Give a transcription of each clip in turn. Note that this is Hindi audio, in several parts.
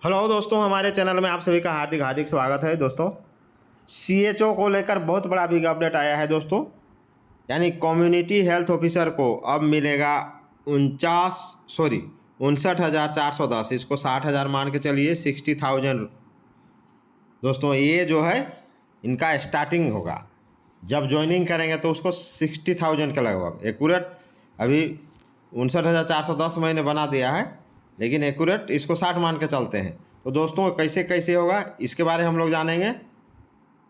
हेलो दोस्तों, हमारे चैनल में आप सभी का हार्दिक हार्दिक स्वागत है। दोस्तों, सीएचओ को लेकर बहुत बड़ा बिग अपडेट आया है दोस्तों। यानी कम्युनिटी हेल्थ ऑफिसर को अब मिलेगा 59,410। इसको 60,000 मान के चलिए, 60,000। दोस्तों, ये जो है इनका स्टार्टिंग होगा। जब ज्वाइनिंग करेंगे तो उसको 60,000 के लगभग एक्यूरेट। अभी 59,410 मैंने बना दिया है, लेकिन एक्यूरेट इसको 60 मान के चलते हैं। तो दोस्तों, कैसे कैसे होगा इसके बारे में हम लोग जानेंगे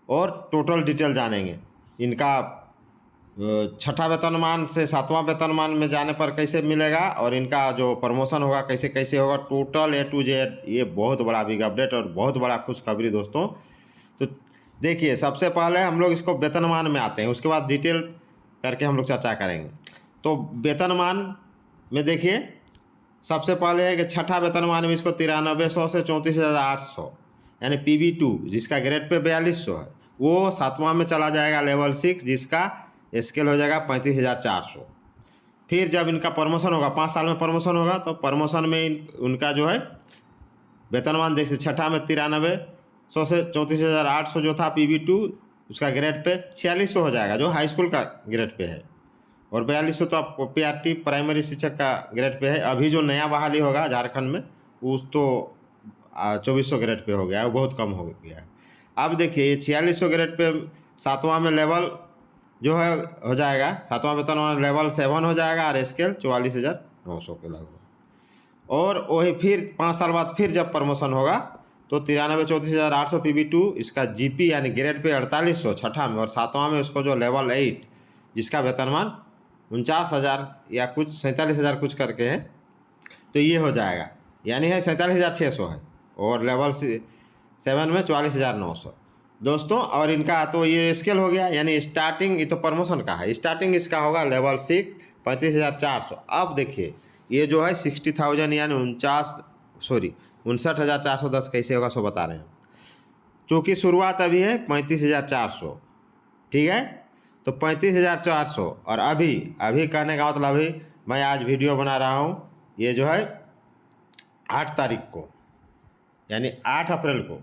और टोटल डिटेल जानेंगे। इनका छठा वेतनमान से सातवां वेतनमान में जाने पर कैसे मिलेगा, और इनका जो प्रमोशन होगा कैसे कैसे होगा, टोटल A to Z। ये बहुत बड़ा बिग अपडेट और बहुत बड़ा खुशखबरी दोस्तों। तो देखिए, सबसे पहले हम लोग इसको वेतनमान में आते हैं, उसके बाद डिटेल करके हम लोग चर्चा करेंगे। तो वेतनमान में देखिए, सबसे पहले है कि छठा वेतनमान में इसको 9300 से 34,800, यानी PV2 जिसका ग्रेड पे 4200 है, वो सातवां में चला जाएगा लेवल 6, जिसका स्केल हो जाएगा 35,400। फिर जब इनका प्रमोशन होगा, 5 साल में प्रमोशन होगा, तो प्रमोशन में उनका जो है वेतनमान जैसे छठा में 9300 से 34,800 जो था PV2, उसका ग्रेड पे 4600 हो जाएगा, जो हाई स्कूल का ग्रेड पे है। और 4200 तो आपको PRT प्राइमरी शिक्षक का ग्रेड पे है। अभी जो नया बहाली होगा झारखंड में, उस तो 2400 ग्रेड पे हो गया है, वो बहुत कम हो गया है। अब देखिए, ये 4600 ग्रेड पे सातवां में लेवल जो है हो जाएगा, सातवां वेतन लेवल 7 हो जाएगा, और स्केल 44,900 के लगभग। और वही फिर 5 साल बाद फिर जब प्रमोशन होगा तो 93-34,800 PV2, इसका GP यानी ग्रेड पे 4800 छठा में, और सातवां में उसको जो लेवल 8 जिसका वेतनमान 49,000 या कुछ 47,000 कुछ करके है, तो ये हो जाएगा, यानी है 47,600 है। और लेवल 7 में 44,900 दोस्तों। और इनका तो ये स्केल हो गया, यानी स्टार्टिंग, ये तो प्रमोशन का है, स्टार्टिंग इसका होगा लेवल 6 35,400। अब देखिए, ये जो है 60,000 यानी 59,410 कैसे होगा सो बता रहे हैं। क्योंकि शुरुआत अभी है 35,400, ठीक है। तो 35,400, और अभी अभी कहने का मतलब, अभी मैं आज वीडियो बना रहा हूँ, ये जो है 8 तारीख को, यानी 8 अप्रैल को।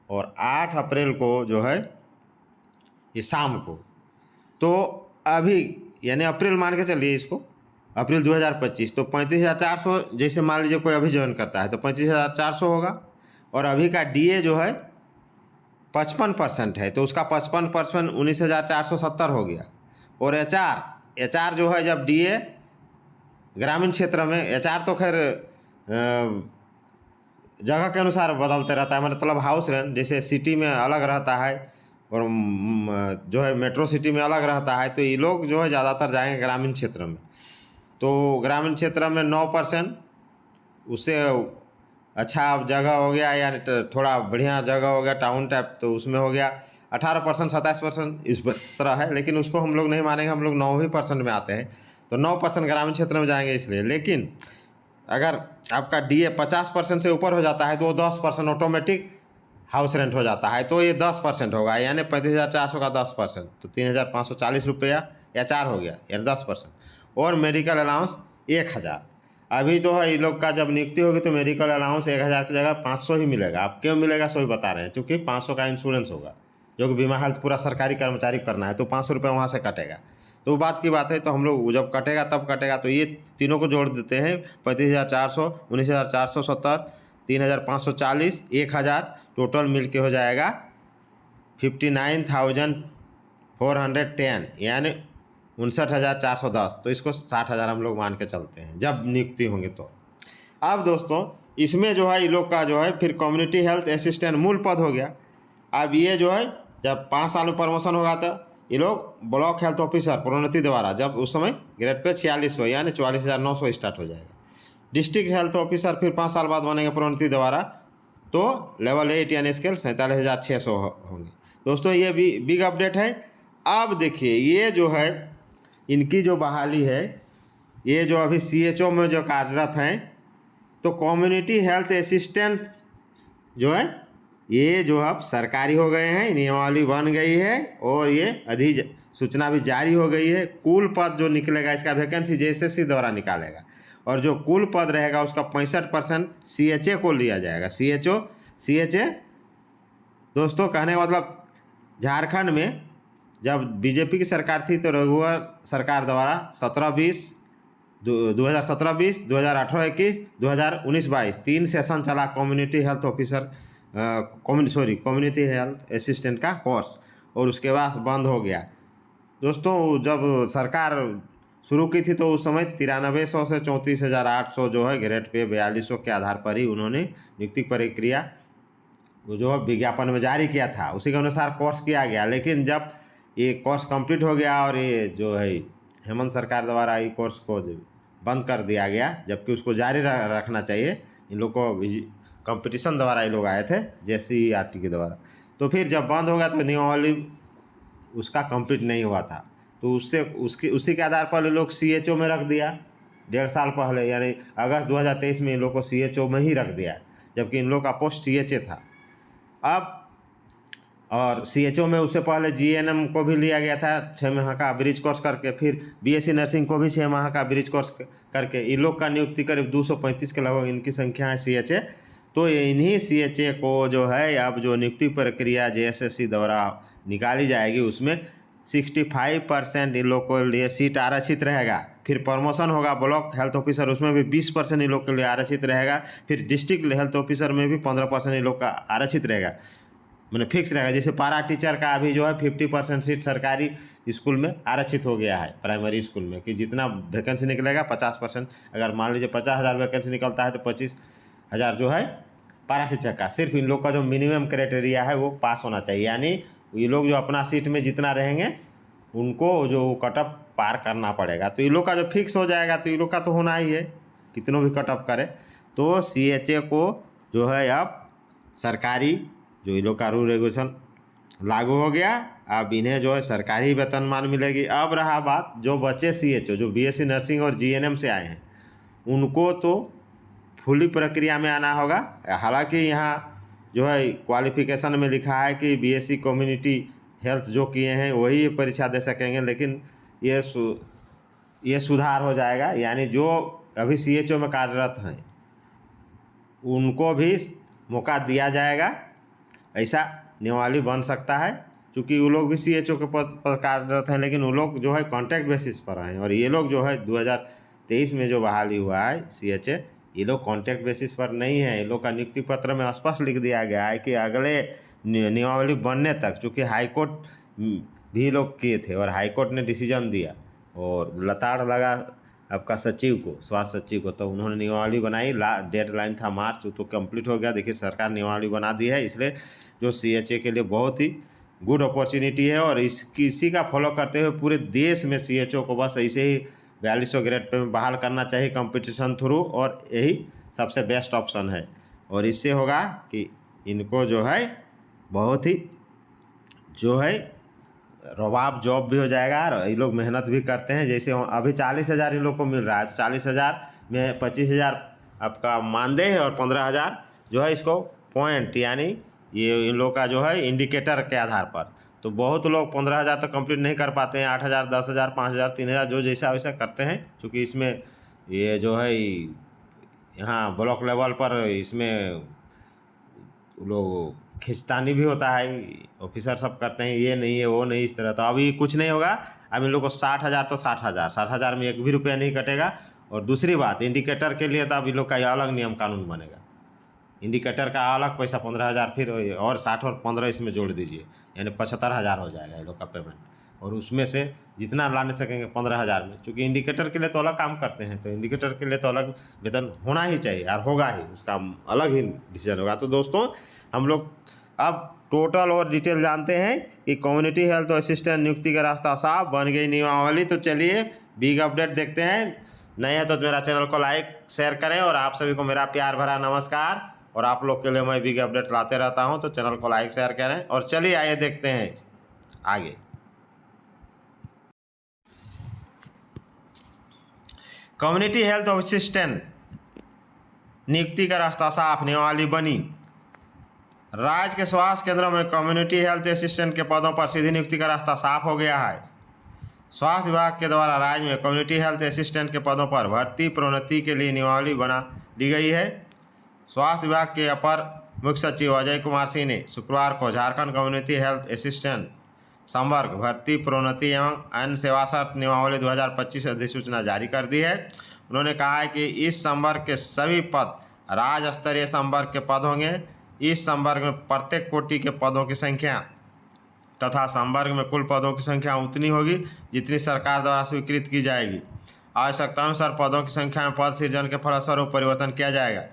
और 8 अप्रैल को जो है ये शाम को, तो अभी यानी अप्रैल मान के चलिए इसको, अप्रैल 2025, तो 35,400 जैसे मान लीजिए कोई अभी ज्वाइन करता है तो 35,400 होगा। और अभी का DA जो है 55% है, तो उसका 55% 19,470 हो गया। और HR जो है, जब DA ग्रामीण क्षेत्र में, HR तो खैर जगह के अनुसार बदलते रहता है, मतलब हाउस रेंट, जैसे सिटी में अलग रहता है और जो है मेट्रो सिटी में अलग रहता है, तो ये लोग जो है ज़्यादातर जाएंगे ग्रामीण क्षेत्र में। तो ग्रामीण क्षेत्र में 9%, उससे अच्छा जगह हो गया, यानी थोड़ा बढ़िया जगह हो गया टाउन टाइप, तो उसमें हो गया 18%, 27% इस तरह है। लेकिन उसको हम लोग नहीं मानेंगे, हम लोग 9% में आते हैं, तो 9% ग्रामीण क्षेत्र में जाएंगे इसलिए। लेकिन अगर आपका DA 50% से ऊपर हो जाता है तो वो 10% ऑटोमेटिक हाउस रेंट हो जाता है, तो ये 10% होगा, यानी 35,400 का 10%, तो 3,540 रुपया HR हो गया, यानी 10%। और मेडिकल अलाउंस 1,000। अभी तो है, ये लोग का जब नियुक्ति होगी तो मेडिकल अलाउंस 1,000 की जगह 500 ही मिलेगा। अब क्यों मिलेगा सो ही बता रहे हैं, क्योंकि 500 का इंश्योरेंस होगा, जो कि बीमा हेल्थ पूरा सरकारी कर्मचारी करना है, तो 500 रुपये वहाँ से कटेगा। तो बात की बात है, तो हम लोग जब कटेगा तब कटेगा, तो ये तीनों को जोड़ देते हैं, 35,400, 19,470, 3,540, 1,000, टोटल मिल के हो जाएगा 59,410, यानी 59,410। तो इसको 60,000 हम लोग मान के चलते हैं जब नियुक्ति होंगे तो। अब दोस्तों, इसमें जो है ये लोग का जो है फिर कम्युनिटी हेल्थ असिस्टेंट मूल पद हो गया। अब ये जो है जब 5 साल में प्रमोशन होगा तो ये लोग ब्लॉक हेल्थ ऑफिसर प्रोन्नति द्वारा, जब उस समय ग्रेड पे 4600 यानी 44,900 स्टार्ट हो जाएगा। डिस्ट्रिक्ट हेल्थ ऑफिसर फिर 5 साल बाद बनेंगे प्रोन्नति द्वारा, तो लेवल 8 यानी स्केल 47,600 होंगे। दोस्तों, ये भी बिग अपडेट है। अब देखिए, ये जो है इनकी जो बहाली है, ये जो अभी CHO में जो कार्यरत हैं, तो कम्युनिटी हेल्थ असिस्टेंट जो है, ये जो अब सरकारी हो गए हैं, नियमावली बन गई है, और ये अधिसूचना भी जारी हो गई है। कुल पद जो निकलेगा इसका वैकेंसी JSSC द्वारा निकालेगा, और जो कुल पद रहेगा उसका 65% CHA को लिया जाएगा। CHA दोस्तों कहने का मतलब, झारखंड में जब बीजेपी की सरकार थी तो रघुवर सरकार द्वारा 2017-20 2018-21 2019-22 3 सेशन चला community health officer community health assistant का कोर्स, और उसके बाद बंद हो गया। दोस्तों जब सरकार शुरू की थी तो उस समय 9300 से 34,800 जो है ग्रेड पे 4200 के आधार पर ही उन्होंने नियुक्ति प्रक्रिया जो है विज्ञापन में जारी किया था, उसी के अनुसार कोर्स किया गया। लेकिन जब ये कोर्स कंप्लीट हो गया और ये जो है हेमंत सरकार द्वारा ये कोर्स को बंद कर दिया गया, जबकि उसको जारी रखना चाहिए। इन लोग को कंपटीशन द्वारा ये लोग आए थे JCERT के द्वारा, तो फिर जब बंद हो गया तो नियमावली उसका कंप्लीट नहीं हुआ था, तो उसी के आधार पर ये लोग CHO में रख दिया 1.5 साल पहले, यानी अगस्त 2023 में इन लोग को CHO में ही रख दिया, जबकि इन लोग का पोस्ट CHA था। अब और CHO में उससे पहले GNM को भी लिया गया था 6 माह का ब्रिज कोर्स करके, फिर BSc नर्सिंग को भी 6 माह का ब्रिज कोर्स करके। इन लोग का नियुक्ति करीब 235 के लगभग इनकी संख्या है CHA। तो इन्हीं CHA को जो है अब जो नियुक्ति प्रक्रिया JSSC द्वारा निकाली जाएगी उसमें 65% इन लोग के लिए सीट आरक्षित रहेगा। फिर प्रमोशन होगा ब्लॉक हेल्थ ऑफिसर, उसमें भी 20% इन लोग के लिए आरक्षित रहेगा। फिर डिस्ट्रिक्ट हेल्थ ऑफिसर में भी 15% इन लोग का आरक्षित रहेगा, मैंने फिक्स रहेगा। जैसे पारा टीचर का अभी जो है 50% सीट सरकारी स्कूल में आरक्षित हो गया है, प्राइमरी स्कूल में, कि जितना वैकेंसी निकलेगा 50%, अगर मान लीजिए 50,000 वैकेंसी निकलता है तो 25,000 जो है पारा शिक्षक का। सिर्फ इन लोग का जो मिनिमम क्राइटेरिया है वो पास होना चाहिए, यानी ये लोग जो अपना सीट में जितना रहेंगे उनको जो कट ऑफ पार करना पड़ेगा। तो ये लोग का जो फिक्स हो जाएगा तो ये लोग का तो होना ही है, कितनों भी कट ऑफ करे। तो CHA को जो है अब सरकारी जो ये लोग का रूल रेगुलेशन लागू हो गया, अब इन्हें जो है सरकारी वेतनमान मिलेगी। अब रहा बात जो बच्चे CHO जो BSc नर्सिंग और GNM से आए हैं, उनको तो फुली प्रक्रिया में आना होगा। हालांकि यहाँ जो है क्वालिफिकेशन में लिखा है कि BSc कम्युनिटी हेल्थ जो किए हैं वही परीक्षा दे सकेंगे, लेकिन ये सुधार हो जाएगा, यानी जो अभी CHO में कार्यरत हैं उनको भी मौका दिया जाएगा, ऐसा नियमावली बन सकता है। क्योंकि वो लोग भी CHO के पद पर कार्यरत हैं, लेकिन वो लोग जो है कॉन्ट्रैक्ट बेसिस पर हैं, और ये लोग जो है 2023 में जो बहाली हुआ है CHA, ये लोग कॉन्ट्रैक्ट बेसिस पर नहीं है। ये लोग का नियुक्ति पत्र में स्पष्ट लिख दिया गया है कि अगले नियमावली बनने तक, चूँकि हाईकोर्ट भी लोग किए थे और हाईकोर्ट ने डिसीजन दिया और लताड़ लगा आपका सचिव को, स्वास्थ्य सचिव को, तो उन्होंने नियमावली बनाई। डेडलाइन था मार्च, तो कंप्लीट हो गया। देखिए सरकार नियमावली बना दी है, इसलिए जो CHA के लिए बहुत ही गुड अपॉर्चुनिटी है, और इसी का फॉलो करते हुए पूरे देश में CHO को बस ऐसे ही 4200 ग्रेड पे बहाल करना चाहिए कंपटीशन थ्रू, और यही सबसे बेस्ट ऑप्शन है। और इससे होगा कि इनको जो है बहुत ही जो है रवाब जॉब भी हो जाएगा, और ये लोग मेहनत भी करते हैं। जैसे अभी 40,000 इन लोग को मिल रहा है, तो 40,000 में 25,000 आपका मानदेय और 15,000 जो है इसको पॉइंट, यानी ये इन लोग का जो है इंडिकेटर के आधार पर। तो बहुत लोग 15,000 तक कंप्लीट नहीं कर पाते हैं, 8,000 10,000 5,000 3,000 जो जैसा वैसा करते हैं। क्योंकि इसमें ये जो है यहाँ ब्लॉक लेवल पर इसमें लोग खिंचतानी भी होता है, ऑफिसर सब करते हैं ये नहीं है वो नहीं, इस तरह। तो अभी कुछ नहीं होगा, अब इन लोग को 60,000 तो 60,000 में 1 भी रुपया नहीं कटेगा। और दूसरी बात, इंडिकेटर के लिए तो अब इन लोग का अलग नियम कानून बनेगा, इंडिकेटर का अलग पैसा 15,000, फिर और 60 और 15 इसमें जोड़ दीजिए, यानी 75,000 हो जाएगा ये लोग का पेमेंट। और उसमें से जितना ला नहीं सकेंगे 15,000 में, क्योंकि इंडिकेटर के लिए तो अलग काम करते हैं, तो इंडिकेटर के लिए तो अलग वेतन होना ही चाहिए, और होगा ही, उसका अलग ही डिसीजन होगा। तो दोस्तों हम लोग अब टोटल और डिटेल जानते हैं कि कम्युनिटी हेल्थ असिस्टेंट नियुक्ति का रास्ता साफ, बन गई नियमावली। तो चलिए बिग अपडेट देखते हैं। नए हैं तो मेरा चैनल को लाइक शेयर करें, और आप सभी को मेरा प्यार भरा नमस्कार। और आप लोग के लिए मैं बिग अपडेट लाते रहता हूं, तो चैनल को लाइक शेयर करें। और चलिए आइए देखते हैं आगे। कम्युनिटी हेल्थ असिस्टेंट नियुक्ति का रास्ता साफ, नियमावली बनी। राज्य के स्वास्थ्य केंद्रों में कम्युनिटी हेल्थ असिस्टेंट के पदों पर सीधी नियुक्ति का रास्ता साफ हो गया है। स्वास्थ्य विभाग के द्वारा राज्य में कम्युनिटी हेल्थ असिस्टेंट के पदों पर भर्ती प्रोन्नति के लिए नियमावली बना दी गई है। स्वास्थ्य विभाग के अपर मुख्य सचिव अजय कुमार सिंह ने शुक्रवार को झारखंड कम्युनिटी हेल्थ असिस्टेंट संवर्ग भर्ती प्रोन्नति एवं अन्य सेवा शर्त नियमावली 2025 अधिसूचना जारी कर दी है। उन्होंने कहा है कि इस संवर्ग के सभी पद राज्य स्तरीय संवर्ग के पद होंगे। इस संवर्ग में प्रत्येक कोटि के पदों की संख्या तथा संवर्ग में कुल पदों की संख्या उतनी होगी जितनी सरकार द्वारा स्वीकृत की जाएगी। आवश्यकतानुसार पदों की संख्या में पद सृजन के फलस्वरूप परिवर्तन किया जाएगा।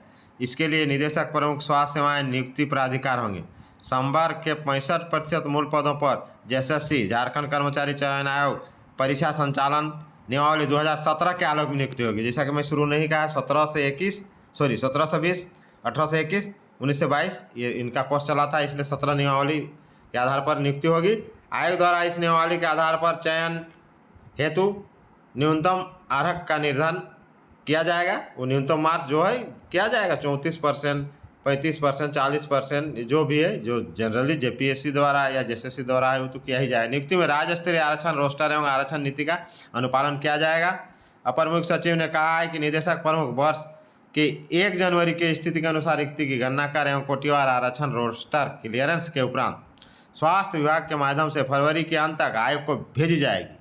इसके लिए निदेशक प्रमुख स्वास्थ्य सेवाएं नियुक्ति प्राधिकार होंगे। संवर्ग के 65% मूल पदों पर जेएसएससी झारखंड कर्मचारी चयन आयोग परीक्षा संचालन नियमावली 2017 के आलोक में नियुक्ति होगी। जैसा कि मैं शुरू नहीं कहा 17 से 20, 18 से 21, 19 से 22 ये इनका कोर्स चला था, इसलिए 17 नियमावली के आधार पर नियुक्ति होगी। आयोग द्वारा इस नियमावली के आधार पर चयन हेतु न्यूनतम अर्हता का निर्धारण किया जाएगा। वो न्यूनतम मार्क्स जो है किया जाएगा 34%, 35%, 40% जो भी है, जो जनरली जेपीएससी द्वारा या जेएसएससी द्वारा है वो तो किया ही जाएगा। नियुक्ति में राज्य स्तरीय आरक्षण रोस्टर एवं आरक्षण नीति का अनुपालन किया जाएगा। अपर मुख्य सचिव ने कहा है कि निदेशक प्रमुख वर्ष के 1 जनवरी की स्थिति के अनुसार रिक्ति की गणना कर एवं कोटिवार आरक्षण रोस्टर क्लियरेंस के उपरांत स्वास्थ्य विभाग के माध्यम से फरवरी के अंत तक आयोग को भेजी जाएगी,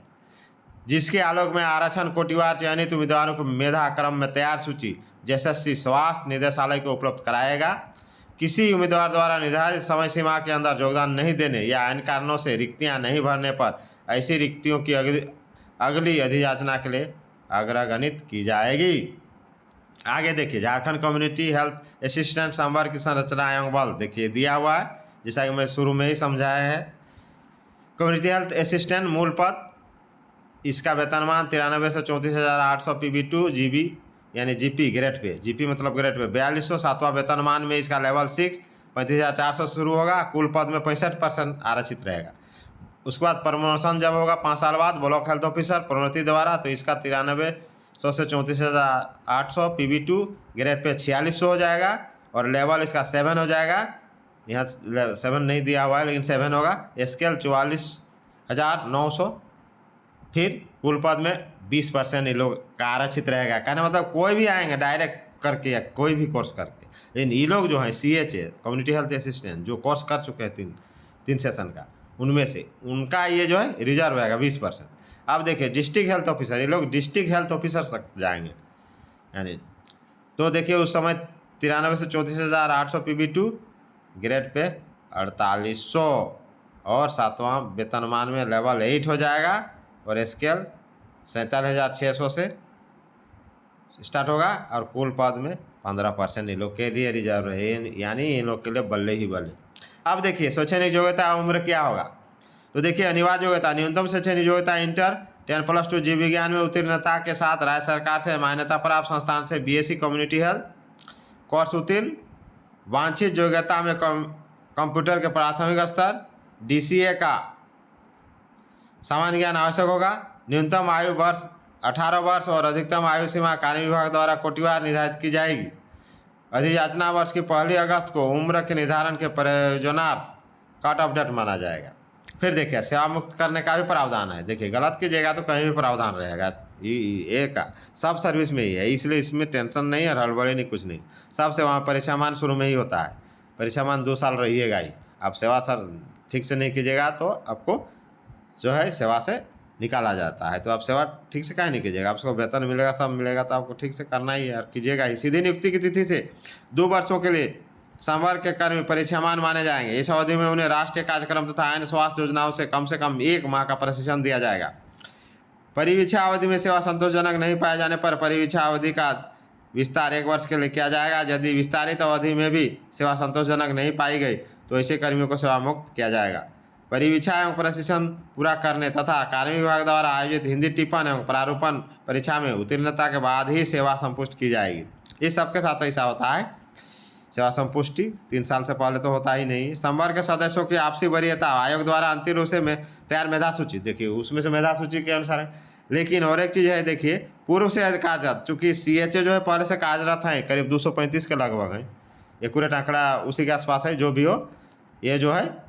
जिसके आलोक में आरक्षण कोटिवार चयनित उम्मीदवारों को मेधा क्रम में तैयार सूची जेएसएससी स्वास्थ्य निदेशालय को उपलब्ध कराएगा। किसी उम्मीदवार द्वारा निर्धारित समय सीमा के अंदर योगदान नहीं देने या अन्य कारणों से रिक्तियां नहीं भरने पर ऐसी रिक्तियों की अगली अधियाचना के लिए अग्रगणित की जाएगी। आगे देखिए, झारखंड कम्युनिटी हेल्थ असिस्टेंट संवर्ग की संरचना एवं बल देखिए दिया हुआ है, जैसा कि मैं शुरू में ही समझाया है। कम्युनिटी हेल्थ असिस्टेंट मूल पद, इसका वेतनमान 93 से 34,800 PB2 GB यानी जीपी ग्रेड पे, जीपी मतलब ग्रेड पे 4200। 7वां वेतनमान में इसका लेवल 6 35,400 शुरू होगा। कुल पद में 65% आरक्षित रहेगा। उसके बाद प्रमोशन जब होगा 5 साल बाद ब्लॉक हेल्थ ऑफिसर प्रोन्नति द्वारा, तो इसका 9300 से 34,800 PB2 ग्रेड पे 4600 हो जाएगा और लेवल इसका 7 हो जाएगा। यहाँ 7 नहीं दिया हुआ है लेकिन 7 होगा। स्केल 44,900। फिर कुल पद में 20% ये लोग का आरक्षित रहेगा। कहने मतलब कोई भी आएंगे डायरेक्ट करके या कोई भी कोर्स करके, लेकिन ये लोग जो हैं CHA कम्युनिटी हेल्थ असिस्टेंट जो कोर्स कर चुके हैं तीन सेशन का, उनमें से उनका ये जो है रिजर्व रहेगा 20%। अब देखिए डिस्ट्रिक्ट हेल्थ ऑफिसर, ये लोग डिस्ट्रिक्ट हेल्थ ऑफिसर तक जाएंगे यानी, तो देखिए उस समय 93 से 34,800 PB2 ग्रेड पे 4800 और 7वां वेतनमान में लेवल 8 हो जाएगा और स्केल 47,600 से स्टार्ट होगा और कुल पद में 15% इन लोग के लिए रिजर्व है, यानी इन लोग के लिए बल्ले ही बल्ले। अब देखिए शैक्षणिक योग्यता उम्र क्या होगा, तो देखिए अनिवार्य योग्यता न्यूनतम शैक्षणिक योग्यता इंटर 10+2 जीव विज्ञान में उत्तीर्णता के साथ राज्य सरकार से मान्यता प्राप्त संस्थान से BSc कम्युनिटी हेल्थ कोर्स उत्तीर्ण। वांछित योग्यता में कंप्यूटर के प्राथमिक स्तर, DCA का सामान्य ज्ञान आवश्यक होगा। न्यूनतम आयु वर्ष 18 वर्ष और अधिकतम आयु सीमा कार्य विभाग द्वारा कोटिवार निर्धारित की जाएगी। अधियाचना वर्ष की 1 अगस्त को उम्र के निर्धारण के प्रयोजनार्थ कट ऑफ डेट माना जाएगा। फिर देखिए सेवा मुक्त करने का भी प्रावधान है। देखिए गलत कीजिएगा तो कहीं भी प्रावधान रहेगा, ये का सब सर्विस में ही है, इसलिए इसमें टेंशन नहीं है, हड़बड़ी नहीं, कुछ नहीं। सब सेवा परीक्षामान शुरू में ही होता है, परीक्षामान 2 साल रहिएगा ही। आप सेवा सर ठीक से नहीं कीजिएगा तो आपको जो है सेवा से निकाला जाता है। तो आप सेवा ठीक से काहे नहीं कीजिएगा, आपको वेतन मिलेगा, सब मिलेगा, तो आपको ठीक से करना ही है और कीजिएगा ही। सीधी नियुक्ति की तिथि से 2 वर्षों के लिए संवर्ग के कर्मी परीक्षामान माने जाएंगे। इस अवधि में उन्हें राष्ट्रीय कार्यक्रम तथा अन्य स्वास्थ्य योजनाओं से कम 1 माह का प्रशिक्षण दिया जाएगा। परिवीक्षा अवधि में सेवा संतोषजनक नहीं पाए जाने पर परिवीक्षा अवधि का विस्तार 1 वर्ष के लिए किया जाएगा। यदि विस्तारित अवधि में भी सेवा संतोषजनक नहीं पाई गई तो ऐसे कर्मियों को सेवा मुक्त किया जाएगा। परिवीक्षा एवं प्रशिक्षण पूरा करने तथा कार्मिक विभाग द्वारा आयोजित हिंदी टिप्पण एवं प्रारूपण परीक्षा में उत्तीर्णता के बाद ही सेवा संपुष्टि की जाएगी। इस सबके साथ ऐसा होता है, सेवा संपुष्टि 3 साल से पहले तो होता ही नहीं। संवर्ग के सदस्यों की आपसी वरीयता आयोग द्वारा अंतिम रूप से तैयार मेधा सूची, देखिए उसमें से मेधा सूची के अनुसार है। लेकिन और एक चीज़ है, देखिए पूर्व से कार्यरत, चूँकि CHA जो है पहले से कार्यरत हैं, करीब 235 के लगभग हैं, एक्यूरेट आंकड़ा उसी के आसपास है। जो भी हो, ये जो है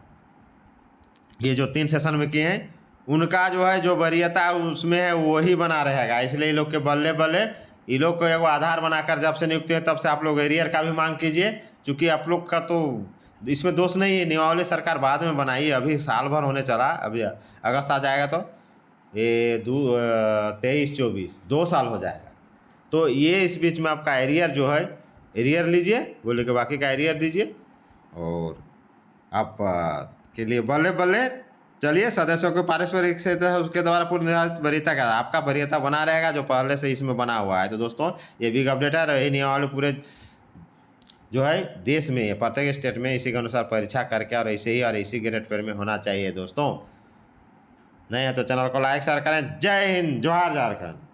ये जो 3 सेशन में किए हैं उनका जो है जो वरीयता उसमें है वही बना रहेगा। इसलिए ये लोग के बल्ले बल्ले ये लोग को एगो आधार बनाकर जब से नियुक्त हुए तब से आप लोग एरियर का भी मांग कीजिए, क्योंकि आप लोग का तो इसमें दोष नहीं है। नियमावली सरकार बाद में बनाई है, अभी साल भर होने चला, अभी अगस्त आ जाएगा तो ये 23-24 2 साल हो जाएगा। तो ये इस बीच में आपका एरियर जो है, एरियर लीजिए, बोले कि बाकी का एरियर दीजिए, और आप के लिए बल्ले बल्ले चलिए। सदस्यों के पारस्परिक से उसके द्वारा पूर्व निर्धारित वरीयता का आपका वरीयता बना रहेगा जो पहले से इसमें बना हुआ है। तो दोस्तों ये बिग अपडेट है, यही नियमावली पूरे जो है देश में प्रत्येक स्टेट में इसी के अनुसार परीक्षा करके और ऐसे ही और इसी ग्रेड पर में होना चाहिए। दोस्तों नहीं है तो चैनल को लाइक शेयर करें। जय हिंद, जोहार झारखंड।